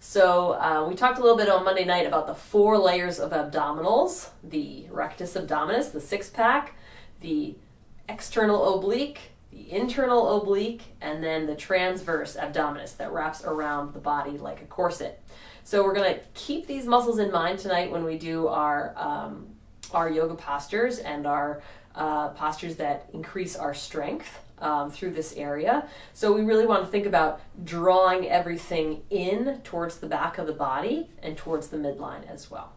So we talked a little bit on Monday night about the 4 layers of abdominals: the rectus abdominis, the 6-pack, the external oblique, the internal oblique, and then the transverse abdominis that wraps around the body like a corset. So we're going to keep these muscles in mind tonight when we do our yoga postures and our postures that increase our strength through this area. So we really want to think about drawing everything in towards the back of the body and towards the midline as well.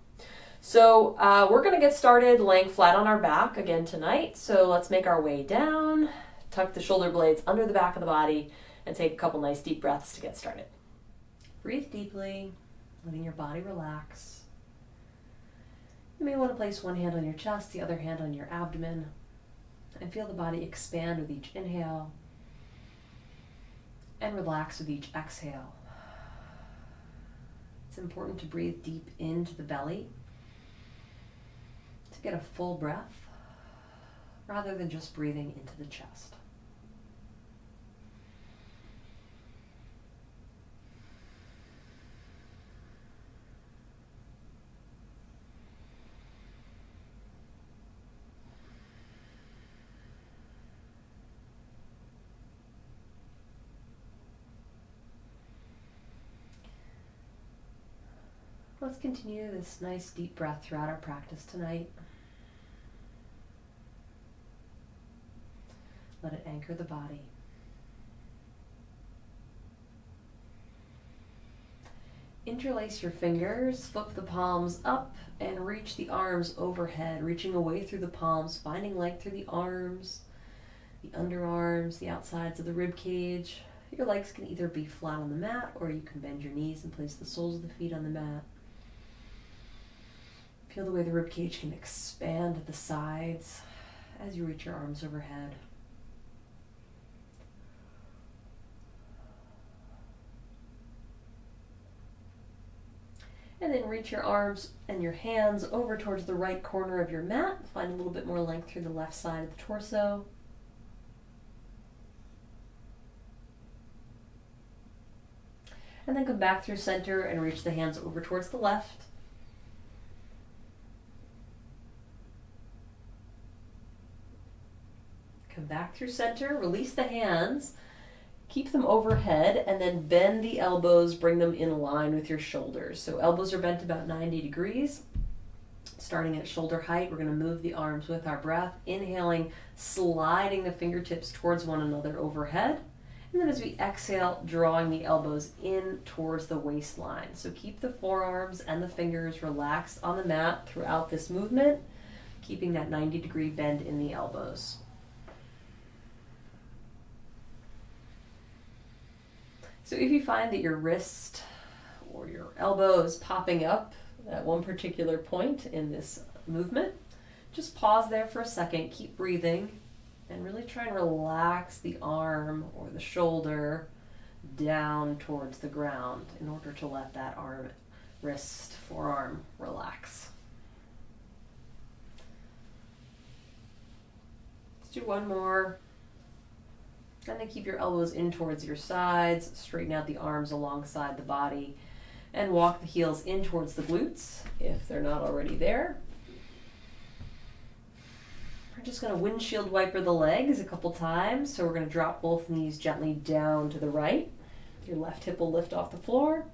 So we're going to get started laying flat on our back again tonight. So let's make our way down, tuck the shoulder blades under the back of the body, and take a couple nice deep breaths to get started. Breathe deeply, letting your body relax. You may want to place one hand on your chest, the other hand on your abdomen, and feel the body expand with each inhale and relax with each exhale. It's important to breathe deep into the belly to get a full breath rather than just breathing into the chest. Let's continue this nice deep breath throughout our practice tonight. Let it anchor the body. Interlace your fingers, flip the palms up, and reach the arms overhead, reaching away through the palms, finding length through the arms, the underarms, the outsides of the rib cage. Your legs can either be flat on the mat, or you can bend your knees and place the soles of the feet on the mat. Feel the way the rib cage can expand at the sides as you reach your arms overhead. And then reach your arms and your hands over towards the right corner of your mat. Find a little bit more length through the left side of the torso. And then come back through center and reach the hands over towards the left. Come back through center, release the hands, keep them overhead, and then bend the elbows, bring them in line with your shoulders. So elbows are bent about 90 degrees. Starting at shoulder height, we're going to move the arms with our breath, inhaling, sliding the fingertips towards one another overhead. And then as we exhale, drawing the elbows in towards the waistline. So keep the forearms and the fingers relaxed on the mat throughout this movement, keeping that 90-degree bend in the elbows. So if you find that your wrist or your elbow is popping up at one particular point in this movement, just pause there for a second, keep breathing, and really try and relax the arm or the shoulder down towards the ground in order to let that arm, wrist, forearm relax. Let's do one more. And then keep your elbows in towards your sides, straighten out the arms alongside the body, and walk the heels in towards the glutes if they're not already there. We're just going to windshield wiper the legs a couple times. So we're going to drop both knees gently down to the right. Your left hip will lift off the floor.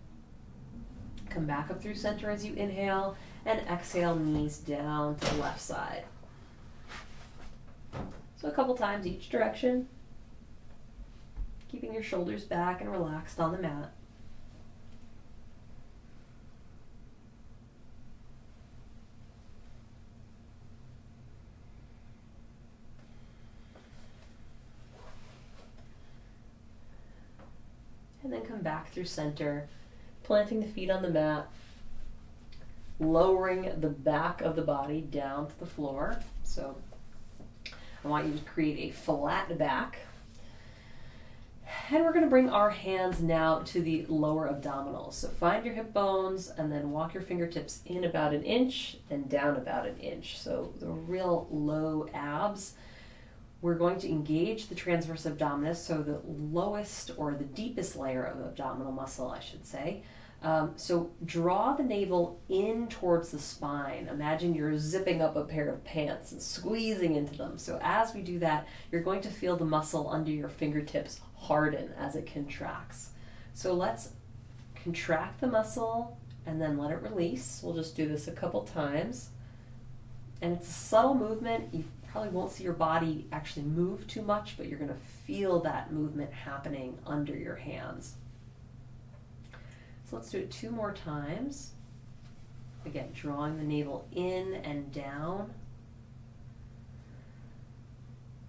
Come back up through center as you inhale, and exhale, knees down to the left side. So a couple times each direction. Keeping your shoulders back and relaxed on the mat. And then come back through center, planting the feet on the mat, lowering the back of the body down to the floor. So I want you to create a flat back. And we're going to bring our hands now to the lower abdominals. So find your hip bones and then walk your fingertips in about 1 inch and down about 1 inch. So the real low abs. We're going to engage the transverse abdominis, so the lowest or the deepest layer of abdominal muscle, I should say, So draw the navel in towards the spine. Imagine you're zipping up a pair of pants and squeezing into them. So as we do that, you're going to feel the muscle under your fingertips harden as it contracts. So let's contract the muscle and then let it release. We'll just do this a couple times. And it's a subtle movement. You probably won't see your body actually move too much, but you're going to feel that movement happening under your hands. So let's do it 2 more times. Again, drawing the navel in and down.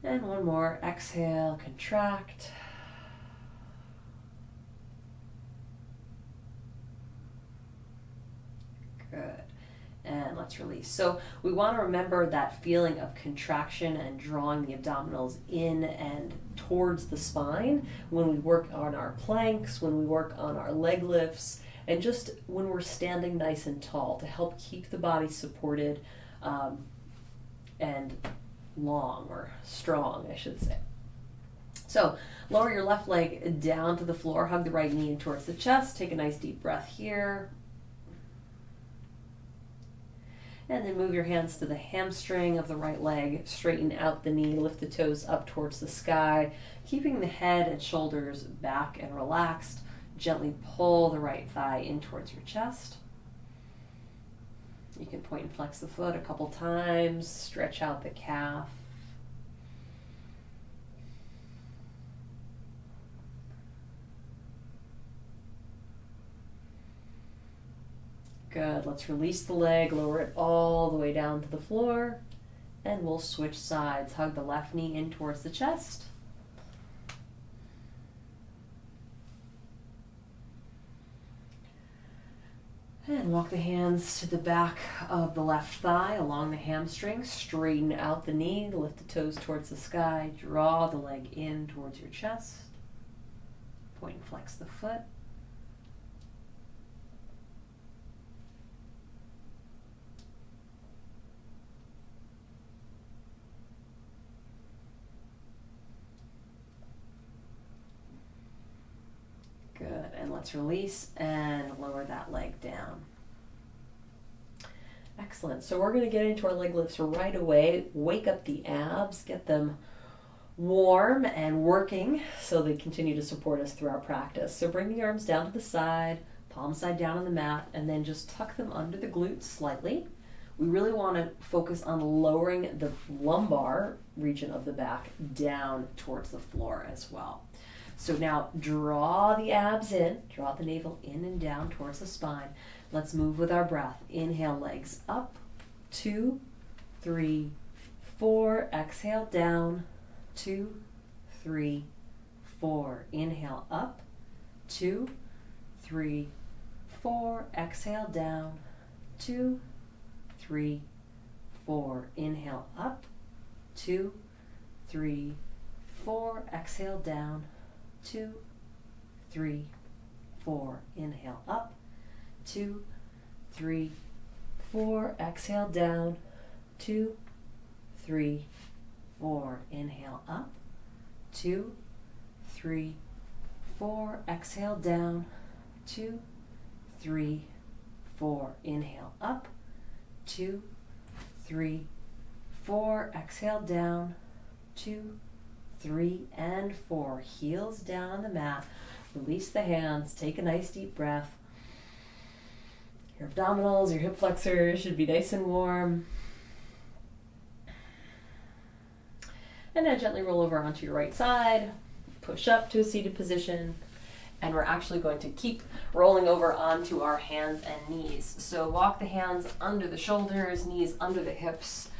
And 1 more. Exhale, contract. Good. And let's release. So we want to remember that feeling of contraction and drawing the abdominals in and towards the spine when we work on our planks, when we work on our leg lifts, and just when we're standing nice and tall to help keep the body supported and long, or strong, I should say. So lower your left leg down to the floor, hug the right knee in towards the chest, take a nice deep breath here. And then move your hands to the hamstring of the right leg, straighten out the knee, lift the toes up towards the sky, keeping the head and shoulders back and relaxed. Gently pull the right thigh in towards your chest. You can point and flex the foot a couple times, stretch out the calf. Good. Let's release the leg, lower it all the way down to the floor, and we'll switch sides. Hug the left knee in towards the chest. And walk the hands to the back of the left thigh along the hamstring. Straighten out the knee, lift the toes towards the sky, draw the leg in towards your chest. Point and flex the foot. Good, and let's release and lower that leg down. Excellent, so we're going to get into our leg lifts right away. Wake up the abs, get them warm and working so they continue to support us through our practice. So bring the arms down to the side, palm side down on the mat, and then just tuck them under the glutes slightly. We really want to focus on lowering the lumbar region of the back down towards the floor as well. So now draw the abs in, draw the navel in and down towards the spine. Let's move with our breath. Inhale, legs up, 2, 3, 4. Exhale, down, 2, 3, 4. Inhale, up, 2, 3, 4. Exhale, down, 2, 3, 4. Inhale, up, 2, 3, 4. Exhale, down, 2, 3, 4. Inhale up, 2, 3, 4. Exhale down, 2, 3, 4. Inhale up, 2, 3, 4. Exhale down, 2, 3, 4. Inhale up, 2, 3, 4. Exhale down, 2, 3, and 4. Heels down on the mat. Release the hands. Take a nice deep breath. Your abdominals, your hip flexors should be nice and warm. And now gently roll over onto your right side. Push up to a seated position. And we're actually going to keep rolling over onto our hands and knees. So walk the hands under the shoulders, knees under the hips.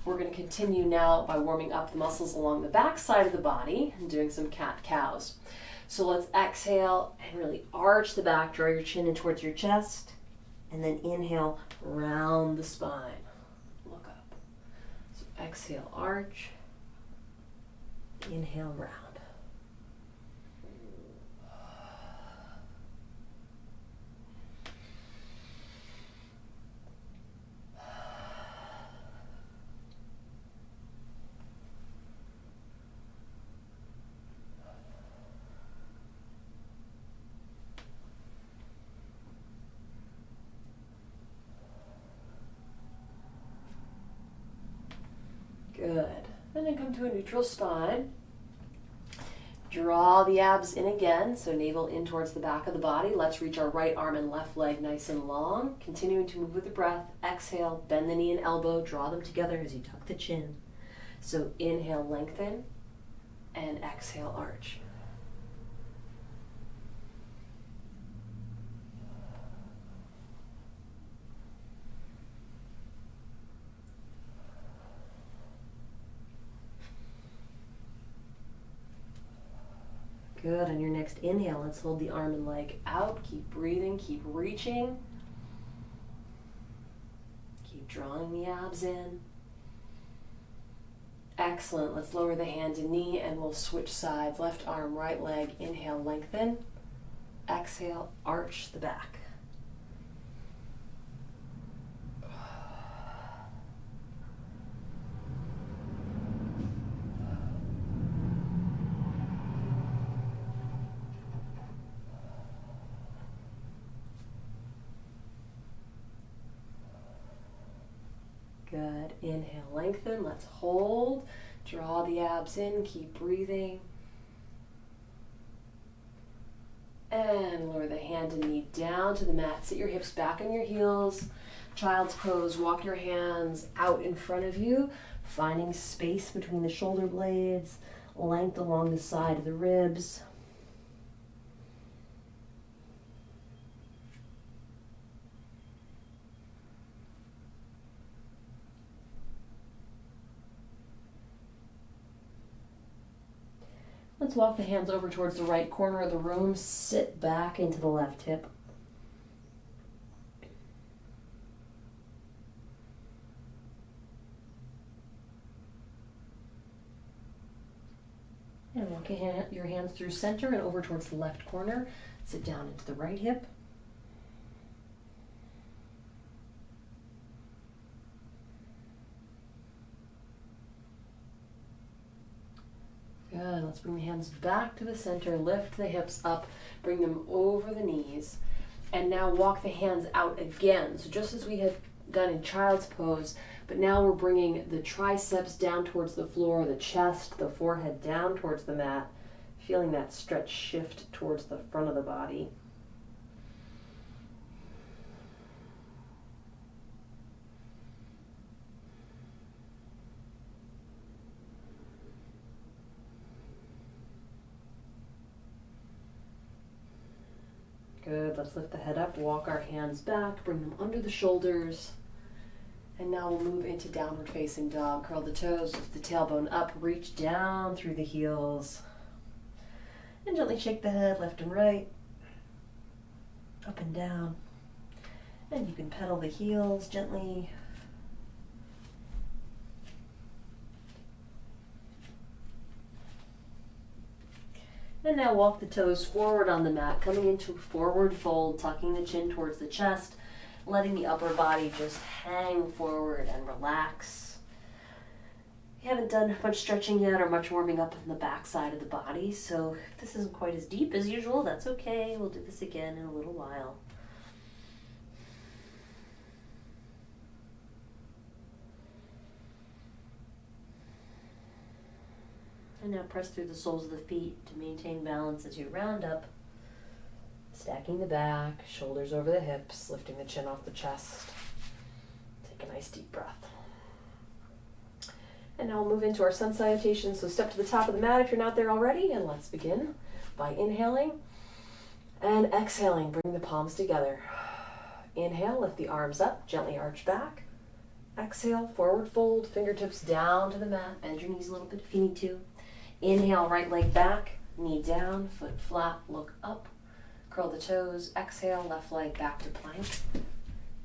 We're going to continue now by warming up the muscles along the back side of the body and doing some cat-cows. So let's exhale and really arch the back, draw your chin in towards your chest, and then inhale, round the spine. Look up. So exhale, arch, inhale, round. then come to a neutral spine. Draw the abs in again, so navel in towards the back of the body. Let's reach our right arm and left leg nice and long. Continuing to move with the breath. Exhale, bend the knee and elbow, draw them together as you tuck the chin. So inhale, lengthen, and exhale, arch. Good. On your next inhale, let's hold the arm and leg out. Keep breathing, keep reaching. Keep drawing the abs in. Excellent. Let's lower the hand and knee and we'll switch sides. Left arm, right leg. Inhale, lengthen. Exhale, arch the back. Good. Inhale, lengthen. Let's hold. Draw the abs in. Keep breathing. And lower the hand and knee down to the mat. Sit your hips back on your heels. Child's pose. Walk your hands out in front of you, finding space between the shoulder blades, length along the side of the ribs. Let's walk the hands over towards the right corner of the room. Sit back into the left hip. And walk your hands through center and over towards the left corner. Sit down into the right hip. Good. Let's bring the hands back to the center. Lift the hips up. Bring them over the knees. And now walk the hands out again. So just as we had done in child's pose, but now we're bringing the triceps down towards the floor, the chest, the forehead down towards the mat. Feeling that stretch shift towards the front of the body. Good. Let's lift the head up, walk our hands back, bring them under the shoulders. And now we'll move into downward facing dog. Curl the toes, lift the tailbone up, reach down through the heels. And gently shake the head left and right, up and down. And you can pedal the heels gently. And now walk the toes forward on the mat, coming into forward fold, tucking the chin towards the chest, letting the upper body just hang forward and relax. You haven't done much stretching yet or much warming up in the back side of the body, so if this isn't quite as deep as usual, that's okay. We'll do this again in a little while. And now press through the soles of the feet to maintain balance as you round up, stacking the back, shoulders over the hips, lifting the chin off the chest. Take a nice deep breath. And now we'll move into our sun salutation. So step to the top of the mat if you're not there already, and let's begin by inhaling and exhaling. Bring the palms together. Inhale, lift the arms up, gently arch back. Exhale, forward fold, fingertips down to the mat. Bend your knees a little bit if you need to. Inhale, right leg back, knee down, foot flat, look up. Curl the toes. Exhale, left leg back to plank.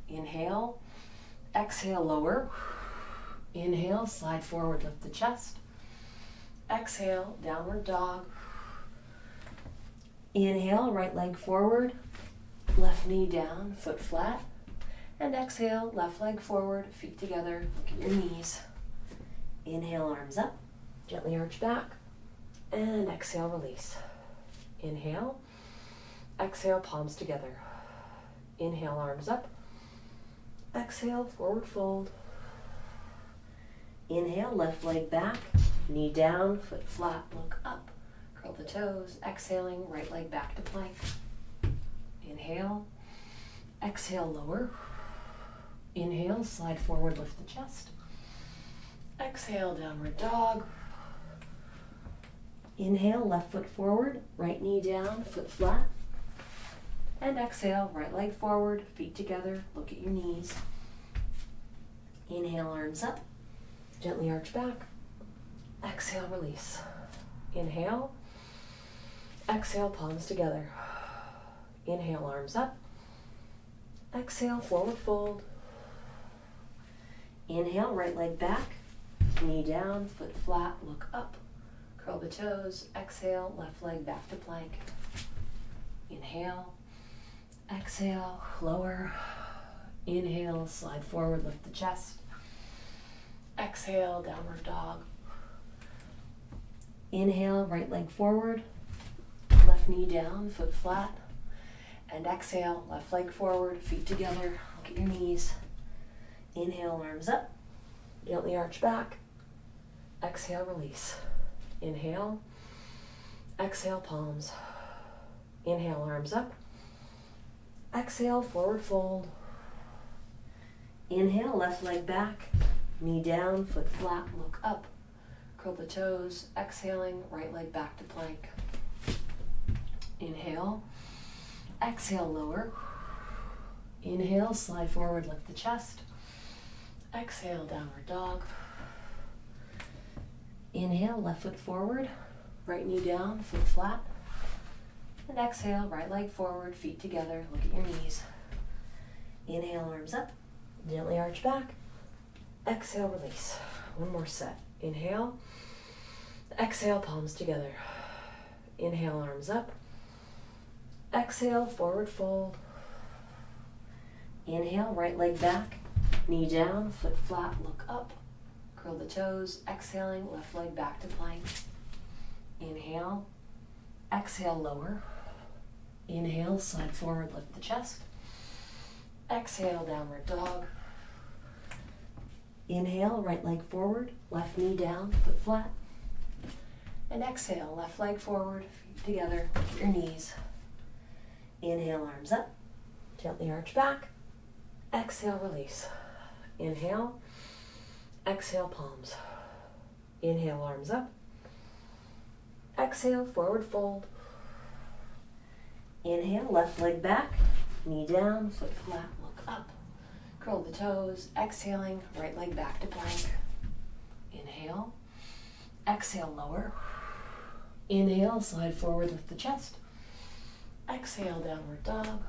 Inhale. Exhale, lower. Inhale, slide forward, lift the chest. Exhale, downward dog. Inhale, right leg forward, left knee down, foot flat. And exhale, left leg forward, feet together, look at your knees. Inhale, arms up, gently arch back. And exhale, release. Inhale. Exhale, palms together. Inhale, arms up. Exhale, forward fold. Inhale, left leg back. knee down, foot flat, look up. Curl the toes, exhaling, right leg back to plank. Inhale, exhale, lower. Inhale, slide forward, lift the chest. Exhale, downward dog. Inhale, left foot forward, right knee down, foot flat. And exhale, right leg forward, feet together, look at your knees. Inhale, arms up, gently arch back. Exhale, release. Inhale, exhale, palms together. Inhale, arms up. Exhale, forward fold. Inhale, right leg back, knee down, foot flat, look up. Curl the toes, exhale, left leg back to plank. Inhale, exhale, lower. Inhale, slide forward, lift the chest. Exhale, downward dog. Inhale, right leg forward, left knee down, foot flat. And exhale, left leg forward, feet together, look at your knees. Inhale, arms up, gently arch back. Exhale, release. Inhale, exhale, palms. Inhale, arms up. Exhale, forward fold. Inhale, left leg back, knee down, foot flat, look up. Curl the toes, exhaling, right leg back to plank. Inhale, exhale, lower. Inhale, slide forward, lift the chest. Exhale, downward dog. Inhale, left foot forward, right knee down, foot flat. And exhale, right leg forward, feet together, look at your knees. Inhale, arms up, gently arch back. Exhale, release. One more set. Inhale, exhale, palms together. Inhale, arms up. Exhale, forward fold. Inhale, right leg back, knee down, foot flat, look up. Curl the toes, exhaling, left leg back to plank. Inhale, exhale, lower. Inhale, slide forward, lift the chest. Exhale, downward dog. Inhale, right leg forward, left knee down, foot flat. And exhale, left leg forward, feet together, look at your knees. Inhale, arms up, gently arch back. Exhale, release. Inhale, exhale, palms. Inhale, arms up. Exhale, forward fold. Inhale, left leg back, knee down, foot flat, look up. Curl the toes, exhaling, right leg back to plank. Inhale, exhale, lower. Inhale, slide forward, lift the chest. Exhale, downward dog.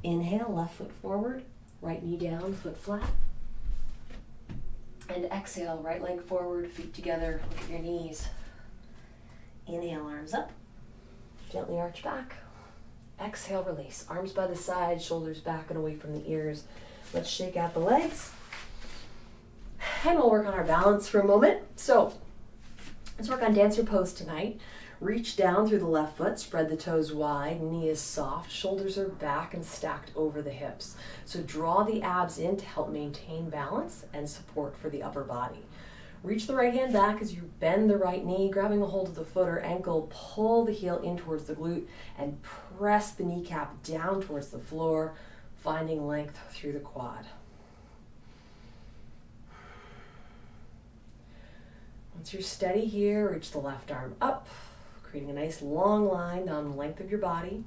Inhale, left foot forward, right knee down, foot flat. And exhale, right leg forward, feet together, look at your knees. Inhale, arms up, gently arch back. Exhale, release. Arms by the side, shoulders back and away from the ears. Let's shake out the legs. And we'll work on our balance for a moment. So let's work on dancer pose tonight. Reach down through the left foot, spread the toes wide, knee is soft, shoulders are back and stacked over the hips. So draw the abs in to help maintain balance and support for the upper body. Reach the right hand back as you bend the right knee, grabbing a hold of the foot or ankle, pull the heel in towards the glute and press the kneecap down towards the floor, finding length through the quad. Once you're steady here, reach the left arm up, creating a nice long line down the length of your body.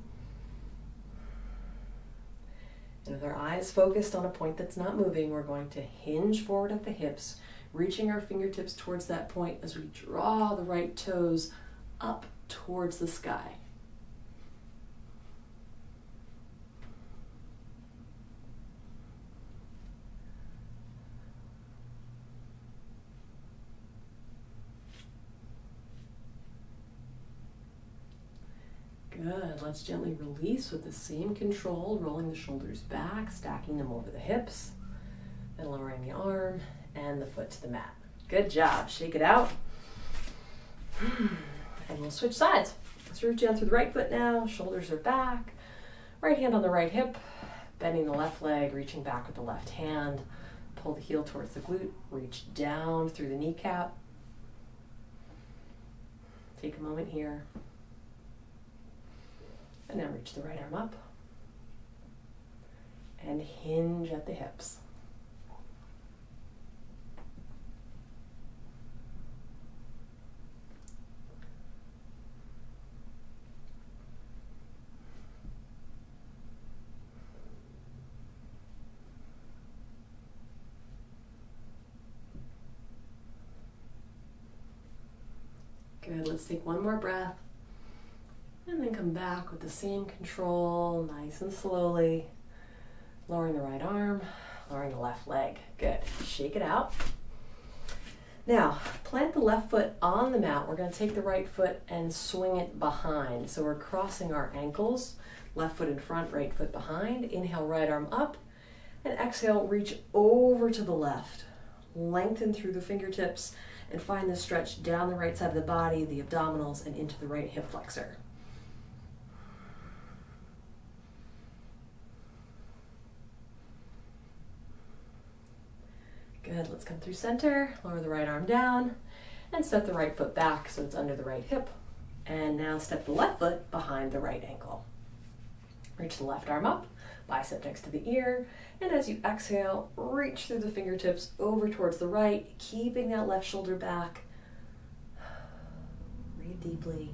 And with our eyes focused on a point that's not moving, we're going to hinge forward at the hips, reaching our fingertips towards that point as we draw the right toes up towards the sky. Good. Let's gently release with the same control, rolling the shoulders back, stacking them over the hips, and lowering the arm and the foot to the mat. Good job. Shake it out. And we'll switch sides. Let's reach down through the right foot now. Shoulders are back. Right hand on the right hip, bending the left leg, reaching back with the left hand. Pull the heel towards the glute. Reach down through the kneecap. Take a moment here. And now reach the right arm up. And hinge at the hips. Good, let's take one more breath. And then come back with the same control, nice and slowly. Lowering the right arm, lowering the left leg. Good, shake it out. Now, plant the left foot on the mat. We're gonna take the right foot and swing it behind. So we're crossing our ankles, left foot in front, right foot behind. Inhale, right arm up. And exhale, reach over to the left. Lengthen through the fingertips and find the stretch down the right side of the body, the abdominals, and into the right hip flexor. Good, let's come through center, lower the right arm down, and step the right foot back so it's under the right hip. And now step the left foot behind the right ankle. Reach the left arm up, bicep next to the ear, and as you exhale, reach through the fingertips over towards the right, keeping that left shoulder back. Breathe deeply.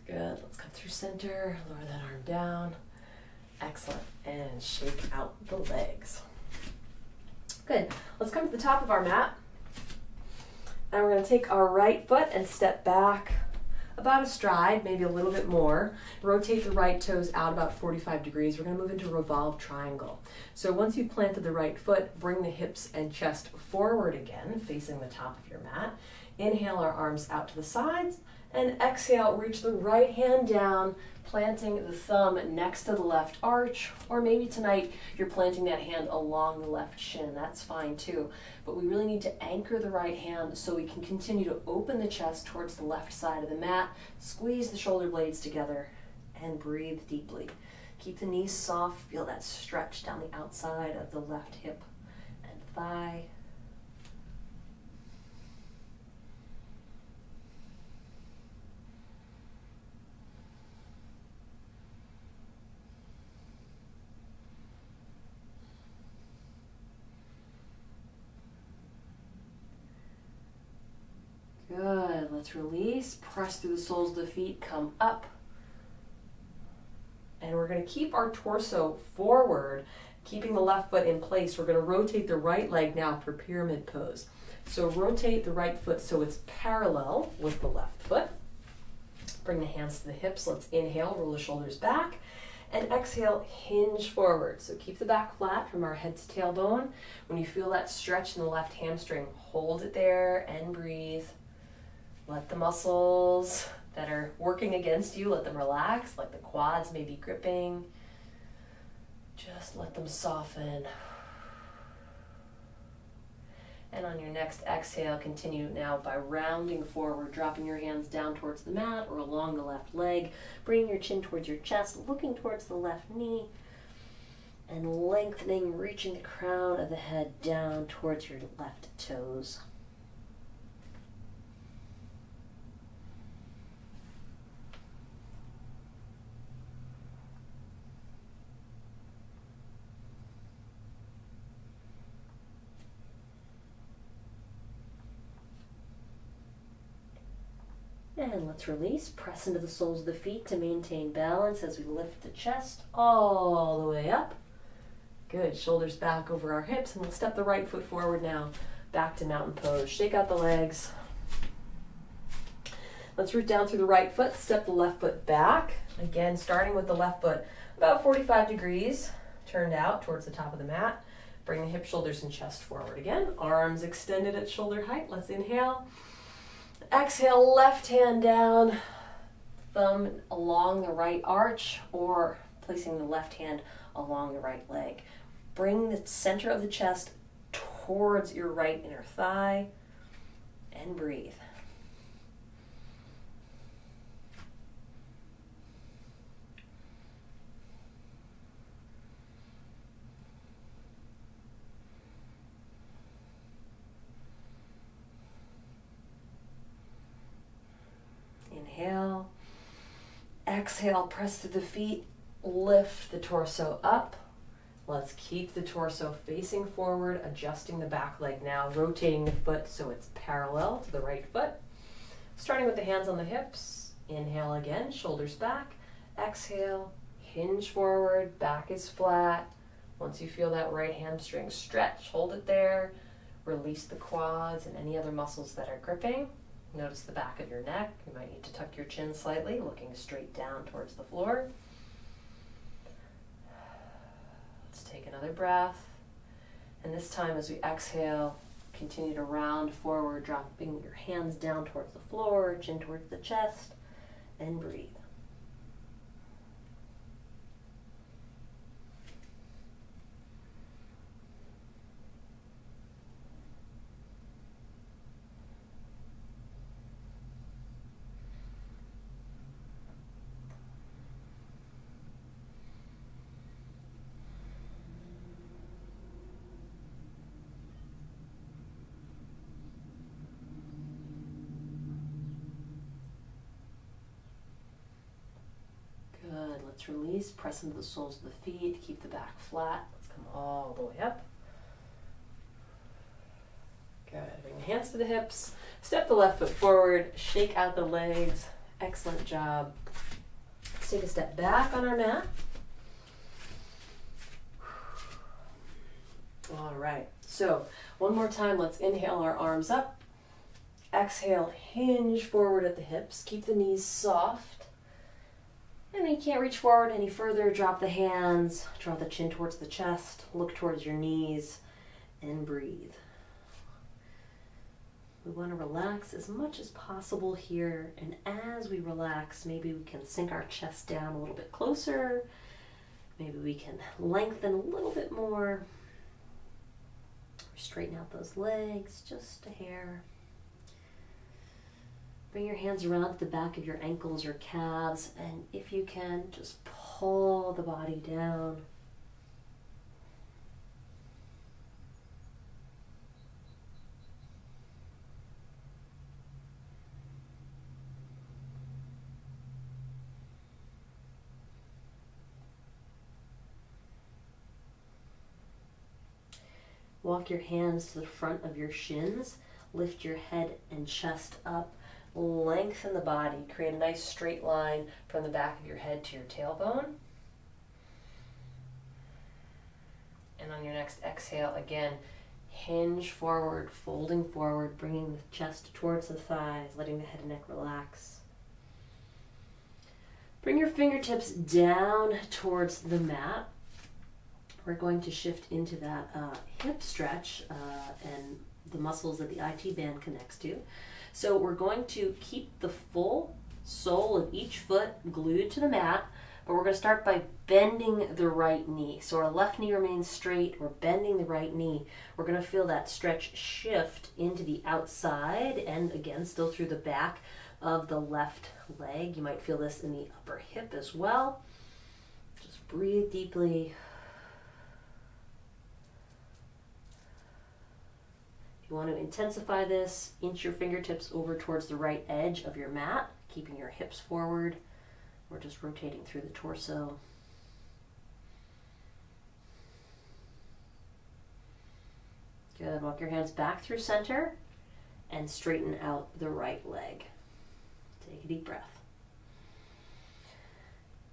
Good, let's come through center, lower that arm down. Excellent, and shake out the legs. Good, let's come to the top of our mat. And we're gonna take our right foot and step back about a stride, maybe a little bit more. Rotate the right toes out about 45 degrees. We're gonna move into revolved triangle. So once you've planted the right foot, bring the hips and chest forward again, facing the top of your mat. Inhale our arms out to the sides, and exhale, reach the right hand down, planting the thumb next to the left arch, or maybe tonight you're planting that hand along the left shin. That's fine too. But we really need to anchor the right hand so we can continue to open the chest towards the left side of the mat, squeeze the shoulder blades together, and breathe deeply. Keep the knees soft, feel that stretch down the outside of the left hip and thigh. Good, let's release, press through the soles of the feet, come up. And we're gonna keep our torso forward, keeping the left foot in place. We're gonna rotate the right leg now for pyramid pose. So rotate the right foot so it's parallel with the left foot. Bring the hands to the hips, let's inhale, roll the shoulders back. And exhale, hinge forward. So keep the back flat from our head to tailbone. When you feel that stretch in the left hamstring, hold it there and breathe. Let the muscles that are working against you, let them relax, like the quads may be gripping. Just let them soften. And on your next exhale, continue now by rounding forward, dropping your hands down towards the mat or along the left leg. Bring your chin towards your chest, looking towards the left knee. And lengthening, reaching the crown of the head down towards your left toes. And let's release, press into the soles of the feet to maintain balance as we lift the chest all the way up. Good, shoulders back over our hips, and we'll step the right foot forward now, back to mountain pose. Shake out the legs. Let's root down through the right foot, step the left foot back. Again, starting with the left foot about 45 degrees, turned out towards the top of the mat. Bring the hips, shoulders, and chest forward again. Arms extended at shoulder height. Let's inhale. Exhale, left hand down, thumb along the right arch or placing the left hand along the right leg. Bring the center of the chest towards your right inner thigh and breathe. exhale, press through the feet, lift the torso up. Let's keep the torso facing forward, adjusting the back leg now, rotating the foot so it's parallel to the right foot. Starting with the hands on the hips, inhale again, shoulders back, exhale, hinge forward, back is flat. Once you feel that right hamstring stretch, hold it there, release the quads and any other muscles that are gripping. Notice the back of your neck. You might need to tuck your chin slightly, looking straight down towards the floor. Let's take another breath. And this time as we exhale, continue to round forward, dropping your hands down towards the floor, chin towards the chest, and breathe. Good, let's release, press into the soles of the feet, keep the back flat. Let's come all the way up. Good, bring the hands to the hips, step the left foot forward, shake out the legs. Excellent job. Let's take a step back on our mat. All right, so one more time, let's inhale our arms up. Exhale, hinge forward at the hips, keep the knees soft. And when you can't reach forward any further, drop the hands, draw the chin towards the chest, look towards your knees, and breathe. We want to relax as much as possible here, and as we relax, maybe we can sink our chest down a little bit closer, maybe we can lengthen a little bit more, straighten out those legs just a hair. Bring your hands around to the back of your ankles or calves, and if you can, just pull the body down. Walk your hands to the front of your shins, lift your head and chest up. Lengthen the body, create a nice straight line from the back of your head to your tailbone. And on your next exhale, again, hinge forward, folding forward, bringing the chest towards the thighs, letting the head and neck relax. Bring your fingertips down towards the mat. We're going to shift into that hip stretch and the muscles that the IT band connects to. So we're going to keep the full sole of each foot glued to the mat, but we're going to start by bending the right knee. So our left knee remains straight, we're bending the right knee. We're going to feel that stretch shift into the outside and again still through the back of the left leg. You might feel this in the upper hip as well. Just breathe deeply. If you want to intensify this, inch your fingertips over towards the right edge of your mat, keeping your hips forward. We're just rotating through the torso. Good. Walk your hands back through center and straighten out the right leg. Take a deep breath.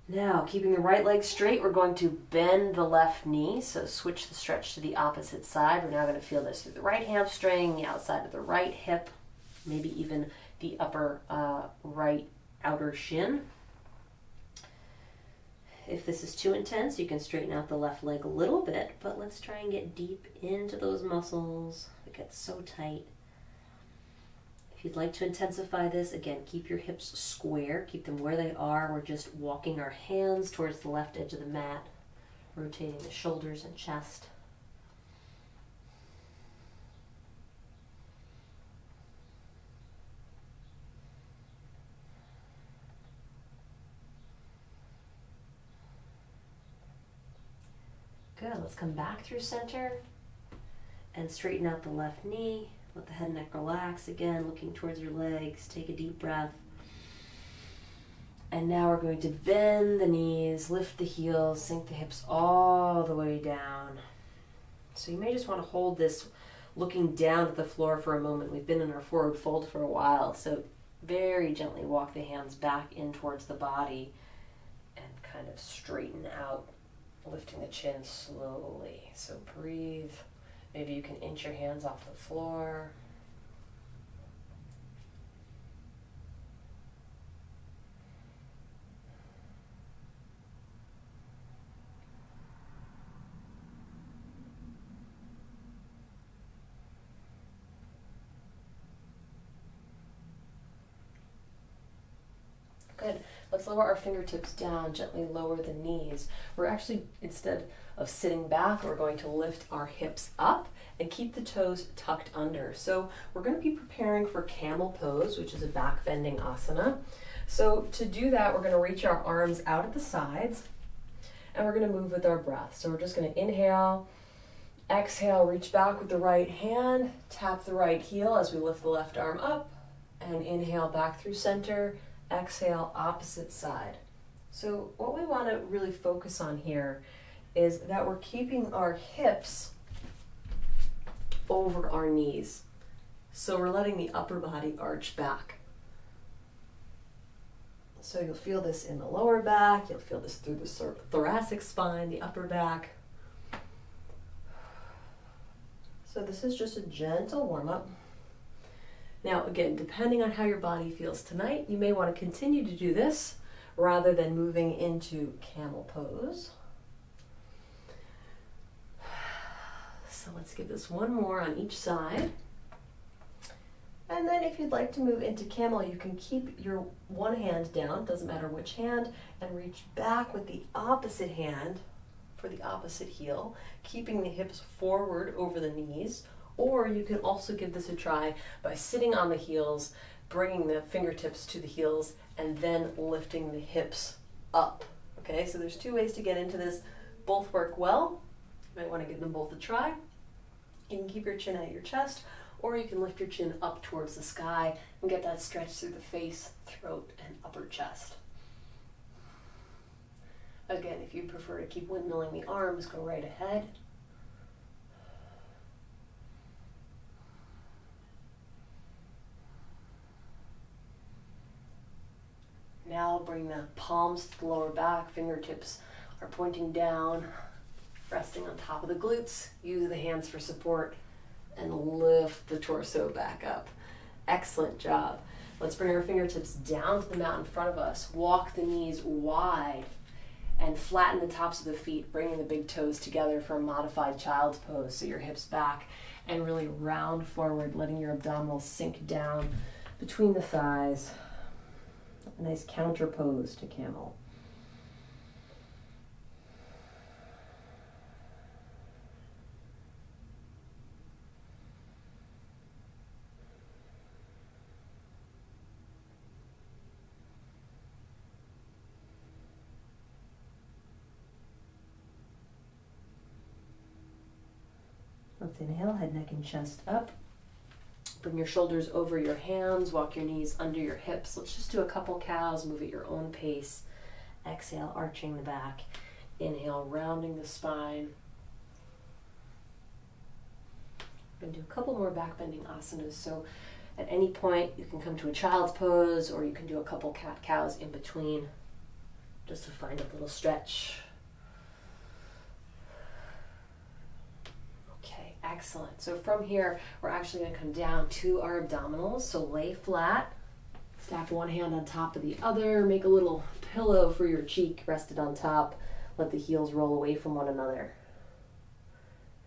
Now, keeping the right leg straight, we're going to bend the left knee. So switch the stretch to the opposite side. We're now going to feel this through the right hamstring, the outside of the right hip, maybe even the upper right outer shin. If this is too intense, you can straighten out the left leg a little bit, but let's try and get deep into those muscles. It gets so tight. If you'd like to intensify this, again, keep your hips square, keep them where they are. We're just walking our hands towards the left edge of the mat, rotating the shoulders and chest. Good, let's come back through center and straighten out the left knee. Let the head and neck relax again, looking towards your legs. Take a deep breath. And now we're going to bend the knees, lift the heels, sink the hips all the way down. So you may just want to hold this looking down at the floor for a moment. We've been in our forward fold for a while, so very gently walk the hands back in towards the body and kind of straighten out, lifting the chin slowly. So breathe. Maybe you can inch your hands off the floor. Good. Let's lower our fingertips down, gently lower the knees. We're actually, instead of sitting back, we're going to lift our hips up and keep the toes tucked under. So we're going to be preparing for camel pose, which is a back bending asana. So to do that, we're going to reach our arms out at the sides and we're going to move with our breath. So we're just going to inhale, exhale, reach back with the right hand, tap the right heel as we lift the left arm up, and inhale back through center. Exhale, opposite side. So what we want to really focus on here is that we're keeping our hips over our knees. So we're letting the upper body arch back. So you'll feel this in the lower back, you'll feel this through the thoracic spine, the upper back. So this is just a gentle warm-up. Now, again, depending on how your body feels tonight, you may want to continue to do this rather than moving into camel pose. So let's give this one more on each side. And then if you'd like to move into camel, you can keep your one hand down, doesn't matter which hand, and reach back with the opposite hand for the opposite heel, keeping the hips forward over the knees. Or you can also give this a try by sitting on the heels, bringing the fingertips to the heels, and then lifting the hips up. Okay, so there's two ways to get into this. Both work well. You might want to give them both a try. You can keep your chin at your chest, or you can lift your chin up towards the sky and get that stretch through the face, throat, and upper chest. Again, if you prefer to keep windmilling the arms, go right ahead. Now bring the palms to the lower back, fingertips are pointing down, resting on top of the glutes. Use the hands for support and lift the torso back up. Excellent job. Let's bring our fingertips down to the mat in front of us. Walk the knees wide and flatten the tops of the feet, bringing the big toes together for a modified child's pose. So your hips back and really round forward, letting your abdominals sink down between the thighs. A nice counter pose to camel. Let's inhale, head, neck, and chest up. Bring your shoulders over your hands, walk your knees under your hips. Let's just do a couple cows, move at your own pace. Exhale, arching the back. Inhale, rounding the spine. We're going to do a couple more back bending asanas. So at any point, you can come to a child's pose, or you can do a couple cat-cows in between, just to find a little stretch. Excellent. So from here, we're actually going to come down to our abdominals. So lay flat, stack one hand on top of the other, make a little pillow for your cheek rested on top. Let the heels roll away from one another.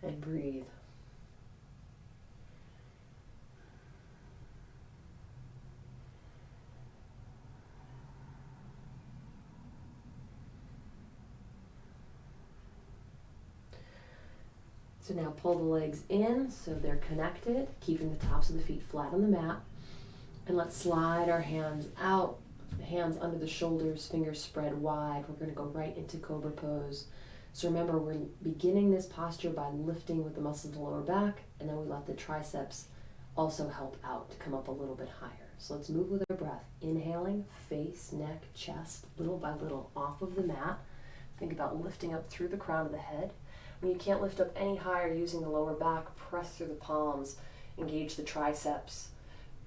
And breathe. So now pull the legs in so they're connected, keeping the tops of the feet flat on the mat. And let's slide our hands out, hands under the shoulders, fingers spread wide. We're going to go right into Cobra pose. So remember, we're beginning this posture by lifting with the muscles of the lower back, and then we let the triceps also help out to come up a little bit higher. So let's move with our breath. Inhaling, face, neck, chest, little by little off of the mat. Think about lifting up through the crown of the head. When you can't lift up any higher using the lower back, press through the palms, engage the triceps.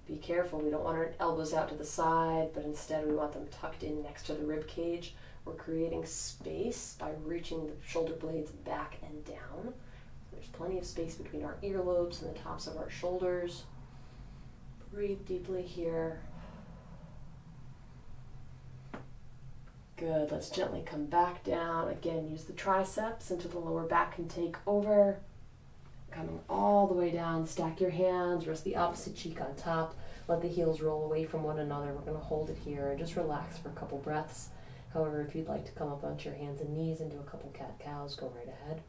Be careful, we don't want our elbows out to the side, but instead we want them tucked in next to the rib cage. We're creating space by reaching the shoulder blades back and down. There's plenty of space between our earlobes and the tops of our shoulders. Breathe deeply here. Good, let's gently come back down. Again, use the triceps until the lower back can take over. Coming all the way down, stack your hands, rest the opposite cheek on top. Let the heels roll away from one another. We're gonna hold it here and just relax for a couple breaths. However, if you'd like to come up onto your hands and knees and do a couple cat-cows, go right ahead.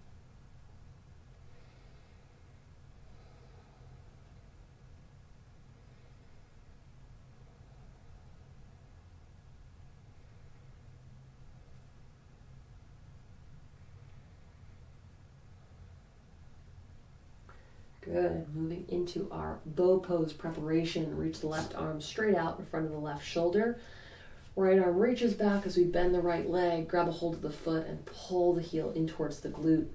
Good. Moving into our bow pose preparation. Reach the left arm straight out in front of the left shoulder. Right arm reaches back as we bend the right leg. Grab a hold of the foot and pull the heel in towards the glute.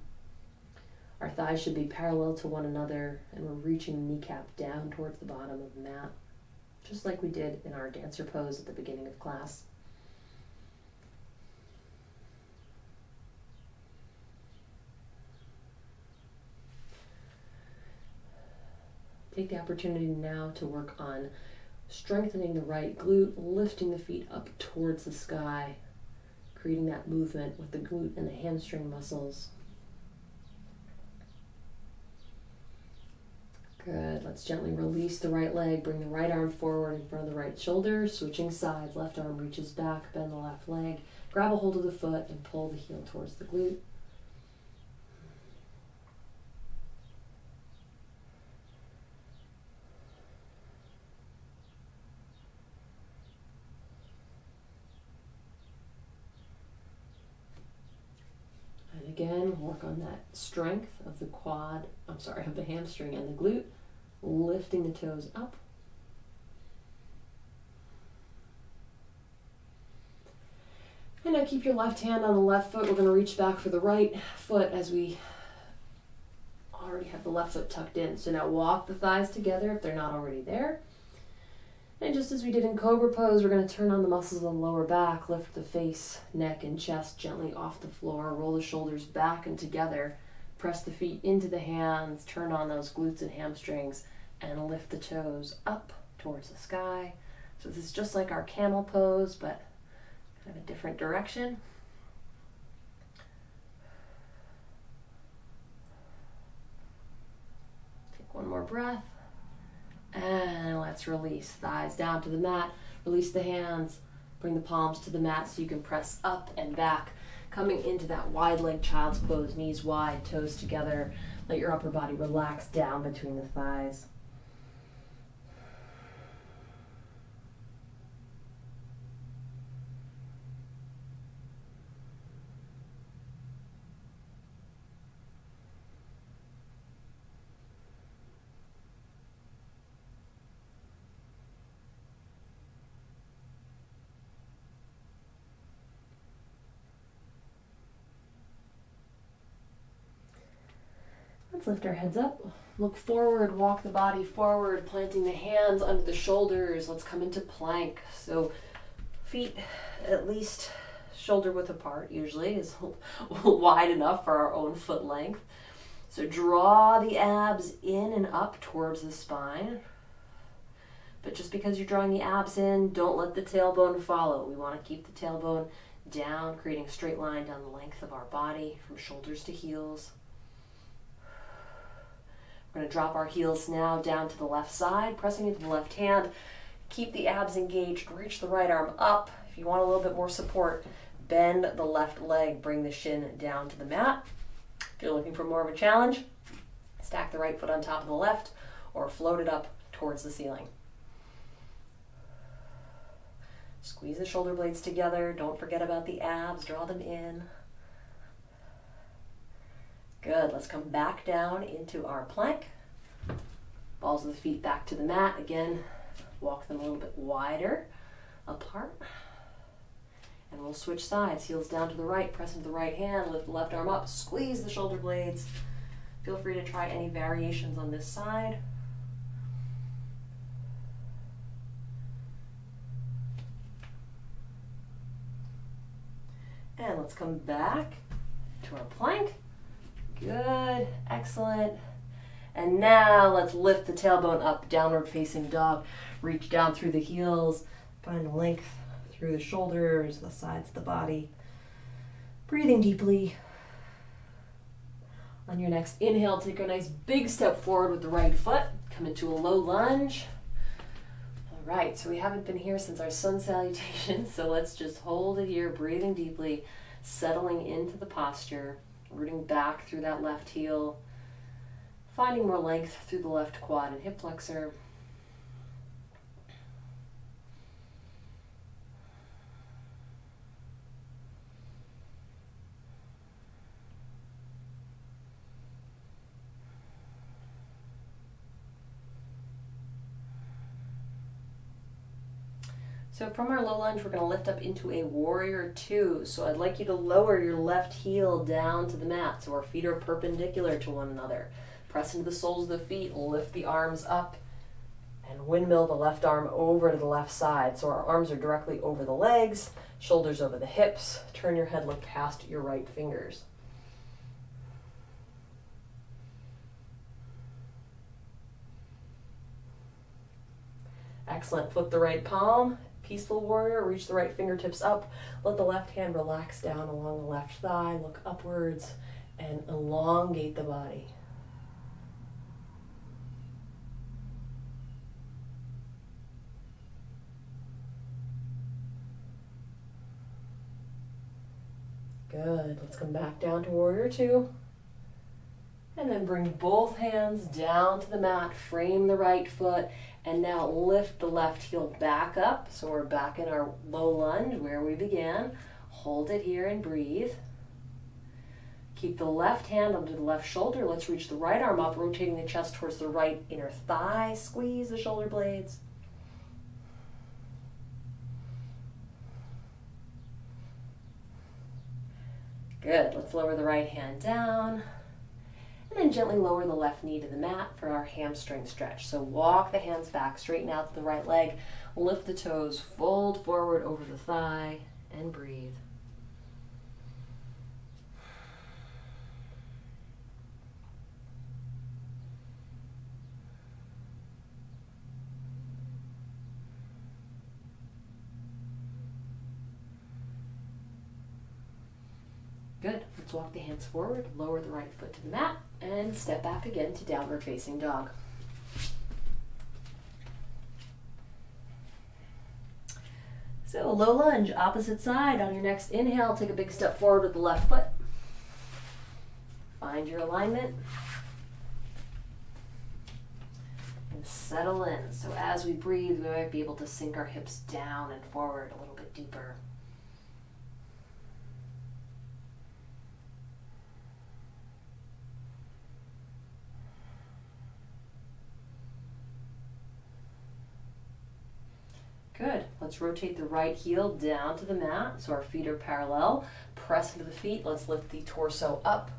Our thighs should be parallel to one another, and we're reaching the kneecap down towards the bottom of the mat, just like we did in our dancer pose at the beginning of class. Take the opportunity now to work on strengthening the right glute, lifting the feet up towards the sky, creating that movement with the glute and the hamstring muscles. Good. Let's gently release the right leg, bring the right arm forward in front of the right shoulder, switching sides. Left arm reaches back, bend the left leg, grab a hold of the foot and pull the heel towards the glute. Again, work on that strength of the of the hamstring and the glute, lifting the toes up. And now keep your left hand on the left foot. We're going to reach back for the right foot as we already have the left foot tucked in. So now walk the thighs together if they're not already there. And just as we did in Cobra Pose, we're going to turn on the muscles of the lower back, lift the face, neck, and chest gently off the floor, roll the shoulders back and together, press the feet into the hands, turn on those glutes and hamstrings, and lift the toes up towards the sky. So this is just like our camel pose, but kind of a different direction. Take one more breath. And let's release. Thighs down to the mat. Release the hands. Bring the palms to the mat so you can press up and back. Coming into that wide leg child's pose. Knees wide, toes together. Let your upper body relax down between the thighs. Let's lift our heads up, look forward, walk the body forward, planting the hands under the shoulders. Let's come into plank. So feet at least shoulder width apart usually is wide enough for our own foot length. So draw the abs in and up towards the spine. But just because you're drawing the abs in, don't let the tailbone follow. We want to keep the tailbone down, creating a straight line down the length of our body from shoulders to heels. We're going to drop our heels now down to the left side, pressing into the left hand. Keep the abs engaged. Reach the right arm up. If you want a little bit more support, bend the left leg. Bring the shin down to the mat. If you're looking for more of a challenge, stack the right foot on top of the left or float it up towards the ceiling. Squeeze the shoulder blades together. Don't forget about the abs. Draw them in. Good. Let's come back down into our plank. Balls of the feet back to the mat. Again, Walk them a little bit wider apart. And we'll switch sides. Heels down to the right, press into the right hand, lift the left arm up, squeeze the shoulder blades. Feel free to try any variations on this side. And let's come back to our plank. Good, excellent. And now let's lift the tailbone up, downward facing dog. Reach down through the heels, find length through the shoulders, the sides of the body. Breathing deeply. On your next inhale, take a nice big step forward with the right foot. Come into a low lunge. All right, so we haven't been here since our sun salutation, so let's just hold it here, breathing deeply, settling into the posture, rooting back through that left heel, finding more length through the left quad and hip flexor. So from our low lunge, we're going to lift up into a warrior two. So I'd like you to lower your left heel down to the mat so our feet are perpendicular to one another. Press into the soles of the feet, lift the arms up, and windmill the left arm over to the left side. So our arms are directly over the legs, shoulders over the hips. Turn your head, look past your right fingers. Excellent. Flip the right palm. Peaceful warrior, reach the right fingertips up. Let the left hand relax down along the left thigh. Look upwards and elongate the body. Good. Let's come back down to warrior two. And then bring both hands down to the mat. Frame the right foot. And now lift the left heel back up. So we're back in our low lunge where we began. Hold it here and breathe. Keep the left hand under the left shoulder. Let's reach the right arm up, rotating the chest towards the right inner thigh. Squeeze the shoulder blades. Good. Let's lower the right hand down. And then gently lower the left knee to the mat for our hamstring stretch. So walk the hands back, straighten out the right leg, lift the toes, fold forward over the thigh, and breathe. Good. Let's walk the hands forward, lower the right foot to the mat, and step back again to downward facing dog. So low lunge, opposite side. On your next inhale, take a big step forward with the left foot. Find your alignment. And settle in. So as we breathe, we might be able to sink our hips down and forward a little bit deeper. Good. Let's rotate the right heel down to the mat so our feet are parallel. Press into the feet. Let's lift the torso up,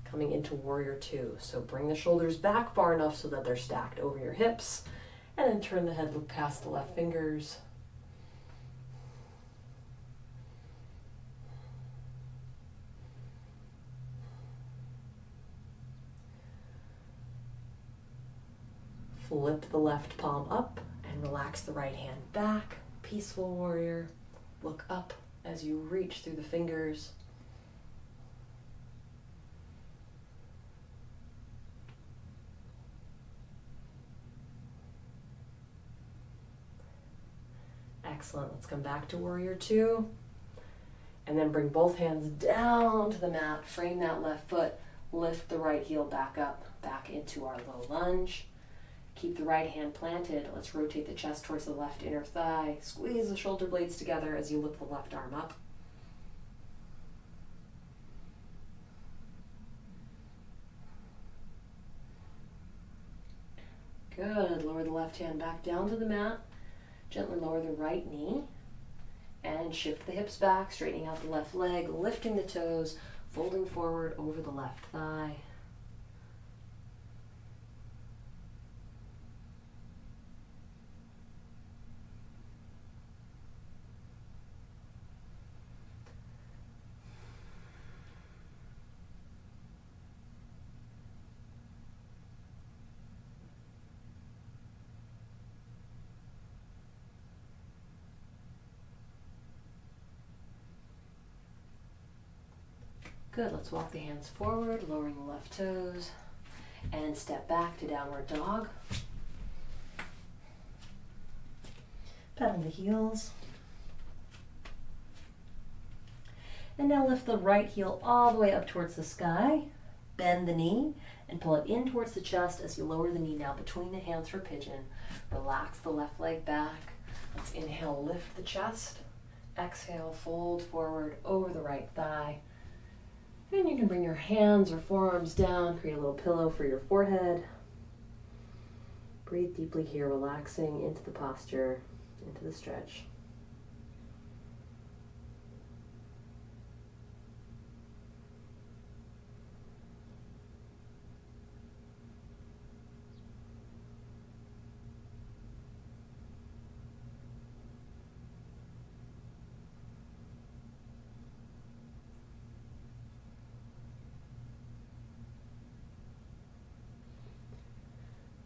coming into warrior two. So bring the shoulders back far enough so that they're stacked over your hips, and then turn the head, look past the left fingers. Flip the left palm up and relax the right hand back. Peaceful warrior. Look up as you reach through the fingers. Excellent. Let's come back to warrior two. And then bring both hands down to the mat. Frame that left foot. Lift the right heel back up, back into our low lunge. Keep the right hand planted. Let's rotate the chest towards the left inner thigh. Squeeze the shoulder blades together as you lift the left arm up. Good. Lower the left hand back down to the mat. Gently lower the right knee and shift the hips back, straightening out the left leg, lifting the toes, folding forward over the left thigh. Good, let's walk the hands forward, lowering the left toes, and step back to downward dog. Pedal the heels. And now lift the right heel all the way up towards the sky, bend the knee, and pull it in towards the chest as you lower the knee now between the hands for pigeon. Relax the left leg back. Let's inhale, lift the chest. Exhale, fold forward over the right thigh. And you can bring your hands or forearms down, create a little pillow for your forehead. Breathe deeply here, relaxing into the posture, into the stretch.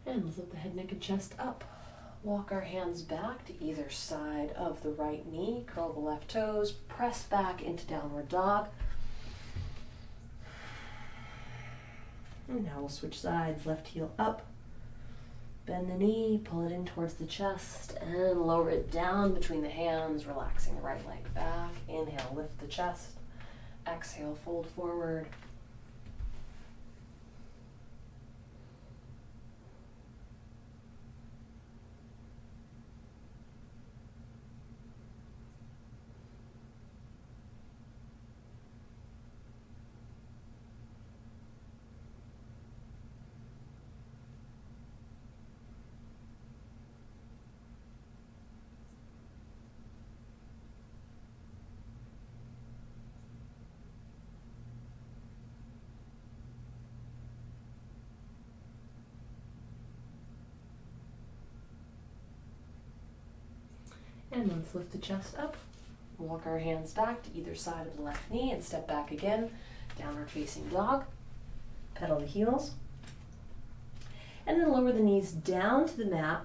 And let's lift the head, neck, and chest up. Walk our hands back to either side of the right knee. Curl the left toes. Press back into downward dog. And now we'll switch sides. Left heel up. Bend the knee. Pull it in towards the chest. And lower it down between the hands. Relaxing the right leg back. Inhale, lift the chest. Exhale, fold forward. And let's lift the chest up. Walk our hands back to either side of the left knee and step back again. Downward facing dog. Pedal the heels. And then lower the knees down to the mat.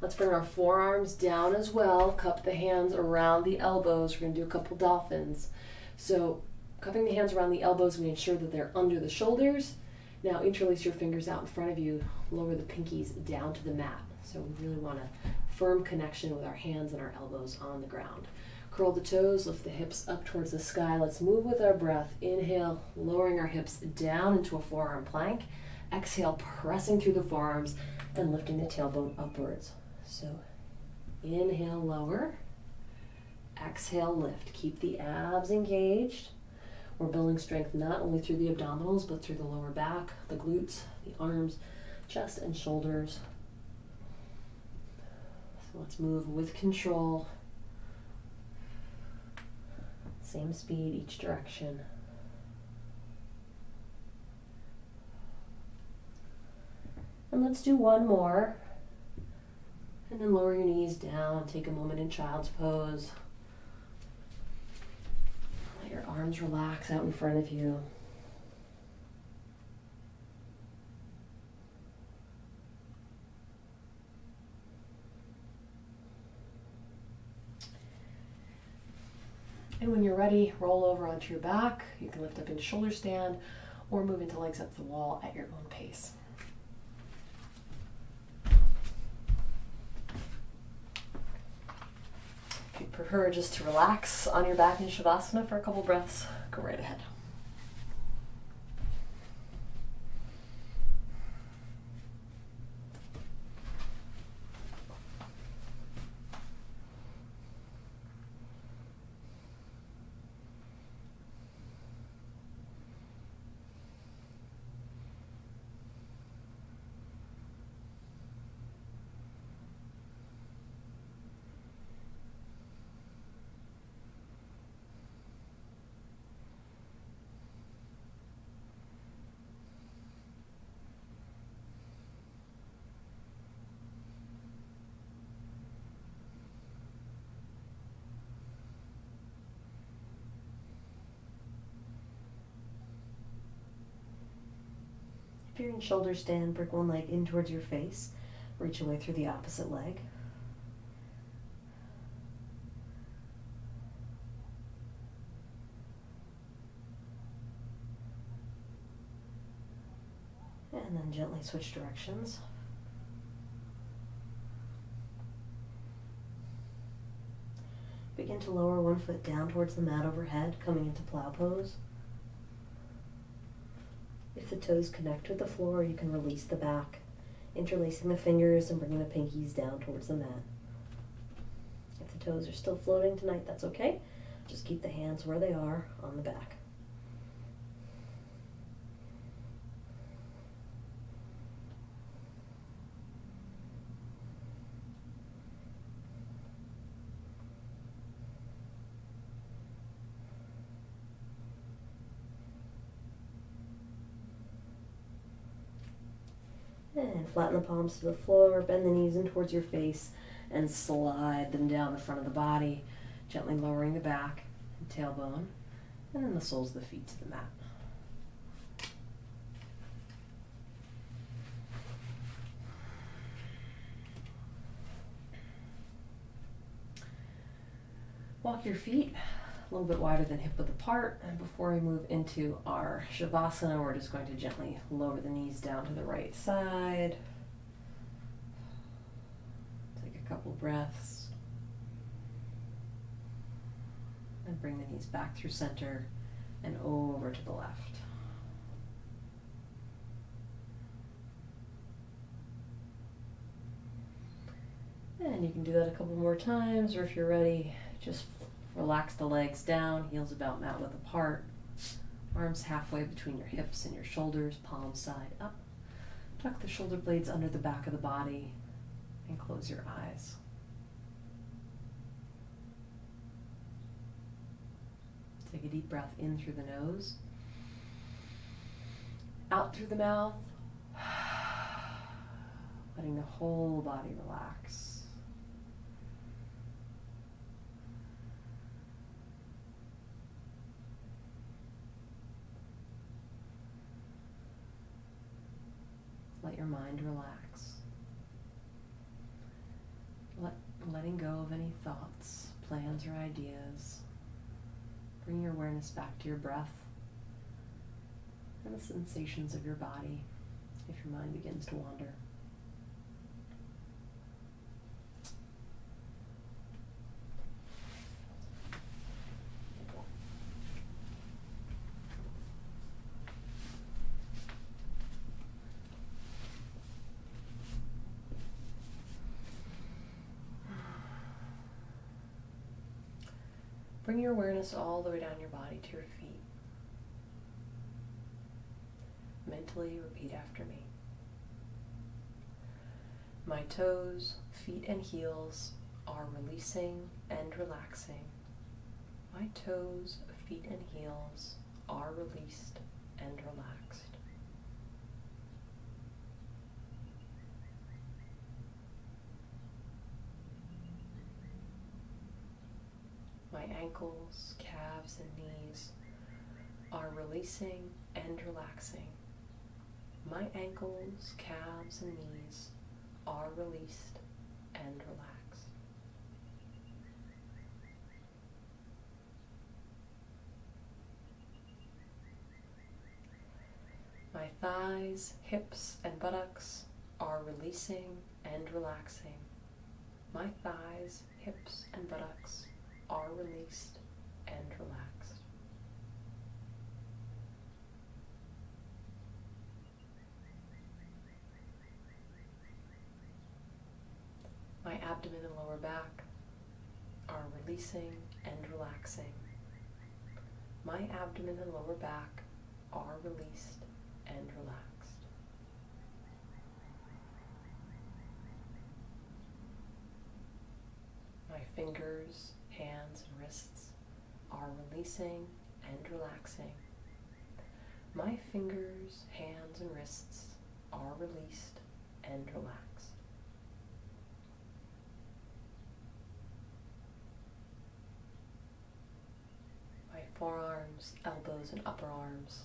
Let's bring our forearms down as well. Cup the hands around the elbows. We're going to do a couple dolphins. So cupping the hands around the elbows, we ensure that they're under the shoulders. Now interlace your fingers out in front of you. Lower the pinkies down to the mat. So we really want a firm connection with our hands and our elbows on the ground. Curl the toes, lift the hips up towards the sky. Let's move with our breath. Inhale, lowering our hips down into a forearm plank. Exhale, pressing through the forearms and lifting the tailbone upwards. So inhale, lower. Exhale, lift. Keep the abs engaged. We're building strength not only through the abdominals, but through the lower back, the glutes, the arms, chest, and shoulders. So let's move with control. Same speed, each direction. And let's do one more. And then lower your knees down. Take a moment in child's pose. Let your arms relax out in front of you. And when you're ready, roll over onto your back. You can lift up into shoulder stand or move into legs up the wall at your own pace. If you prefer just to relax on your back in Shavasana for a couple breaths, go right ahead. If you're in shoulder stand, bring one leg in towards your face. Reach away through the opposite leg. And then gently switch directions. Begin to lower one foot down towards the mat overhead, coming into plow pose. If the toes connect with the floor, you can release the back, interlacing the fingers and bringing the pinkies down towards the mat. If the toes are still floating tonight, that's okay. Just keep the hands where they are on the back. And flatten the palms to the floor, bend the knees in towards your face, and slide them down the front of the body, gently lowering the back and tailbone, and then the soles of the feet to the mat. Walk your feet a little bit wider than hip width apart, and before we move into our Shavasana, we're just going to gently lower the knees down to the right side. Take a couple breaths. And bring the knees back through center and over to the left. And you can do that a couple more times, or if you're ready, just relax the legs down, heels about mat width apart, arms halfway between your hips and your shoulders, palms side up. Tuck the shoulder blades under the back of the body and close your eyes. Take a deep breath in through the nose, out through the mouth, letting the whole body relax. Let your mind relax. Letting go of any thoughts, plans, or ideas. Bring your awareness back to your breath and the sensations of your body if your mind begins to wander. Bring your awareness all the way down your body to your feet. Mentally repeat after me. My toes, feet, and heels are releasing and relaxing. My toes, feet, and heels are released and relaxed. My ankles, calves, and knees are releasing and relaxing. My ankles, calves, and knees are released and relaxed. My thighs, hips, and buttocks are releasing and relaxing. My thighs, hips, and buttocks are released and relaxed. My abdomen and lower back are releasing and relaxing. My abdomen and lower back are released and relaxed. My fingers, hands, and wrists are releasing and relaxing. My fingers, hands, and wrists are released and relaxed. My forearms, elbows, and upper arms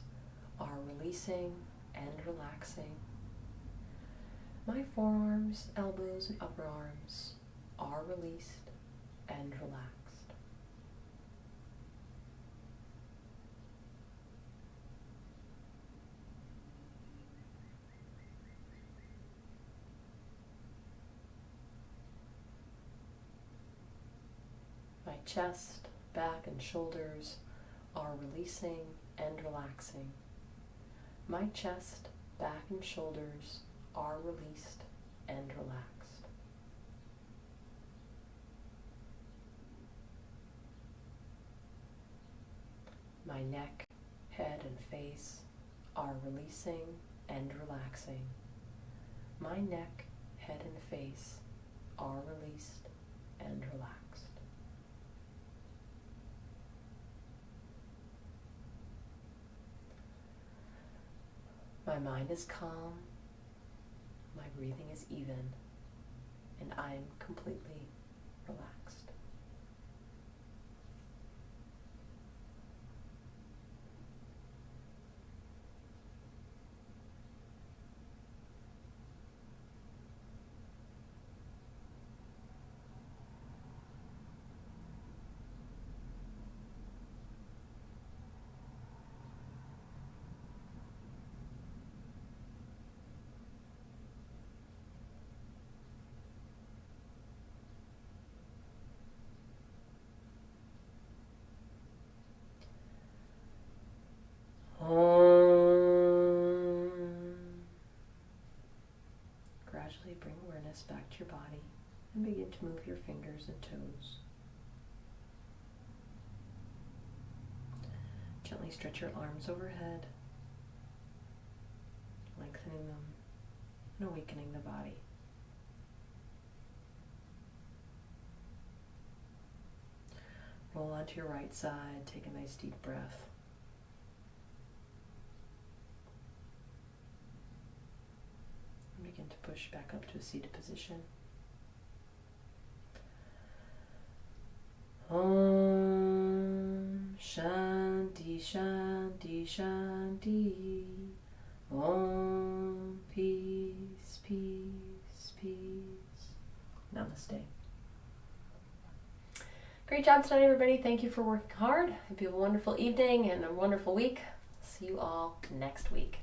are releasing and relaxing. My forearms, elbows, and upper arms are released and relaxed. My chest, back, and shoulders are releasing and relaxing. My chest, back, and shoulders are released and relaxed. My neck, head, and face are releasing and relaxing. My neck, head, and face are released and relaxed. My mind is calm, my breathing is even, and I am completely relaxed. Gradually bring awareness back to your body and begin to move your fingers and toes. Gently stretch your arms overhead, lengthening them and awakening the body. Roll onto your right side, take a nice deep breath. Begin to push back up to a seated position. Om Shanti Shanti Shanti. Om Peace Peace Peace. Namaste. Great job tonight, everybody. Thank you for working hard. Hope you have a wonderful evening and a wonderful week. See you all next week.